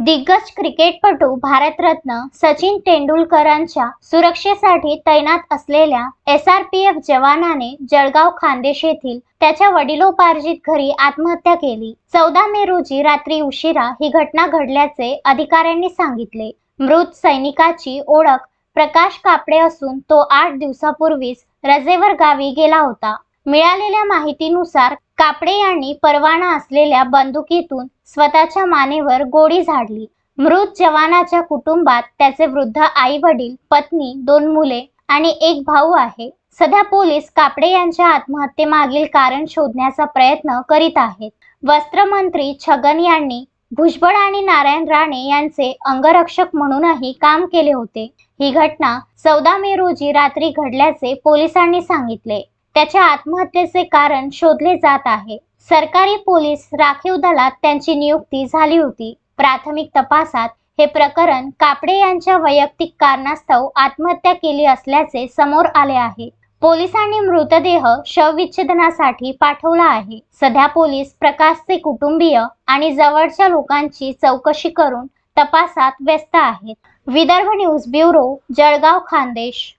दिग्गज क्रिकेटपटू भारतरत्न सचिन तेंडुलकरांच्या सुरक्षेसाठी तैनात असलेल्या SRPF जवानाने जळगाव खान्देश येथील त्याच्या वडिलोपार्जित घरी आत्महत्या केली। 14 मे रोजी रात्री उशिरा ही घटना घडल्याचे अधिकाऱ्यांनी सांगितले। मृत सैनिकाची ओळख प्रकाश कापडे असून तो 8 दिवसापूर्वीच रजेवर गावी गेला होता। मिळालेल्या माहितीनुसार कापडे यांनी परवाना असलेल्या बंदुकीतून स्वतःच्या मानेवर गोळी झाडली। मृत जवानाच्या कुटुंबात त्याचे वृद्ध आई-वडील, पत्नी, 2 मुले आणि 1 भाऊ आहे। सध्या पोलीस कापडे यांच्या आत्महत्येमागील कारण शोधण्याचा प्रयत्न करीत आहेत। वस्त्रमंत्री छगन यांनी भुजबळ आणि नारायण राणे यांचे अंगरक्षक म्हणूनही काम केले होते। ही घटना 14 मे रोजी रात्री घडल्याचे पोलिसांनी सांगितले। त्याच्या आत्महत्येचे कारण शोधले जात आहे। सरकारी पोलीस राखीव दलात त्यांची नियुक्ती झाली होती। प्राथमिक तपासात हे प्रकरण कापडे यांच्या वैयक्तिक कारणास्तव आत्महत्या केली असल्याचे समोर आले आहे। पोलिसांनी मृतदेह शवविच्छेदनासाठी पाठवला आहे। सध्या पोलीस प्रकाशचे कुटुंबीय आणि जवळच्या लोकांची चौकशी करून तपासात व्यस्त आहेत। Vidarbha news bureau, Jalgaon, Khandesh.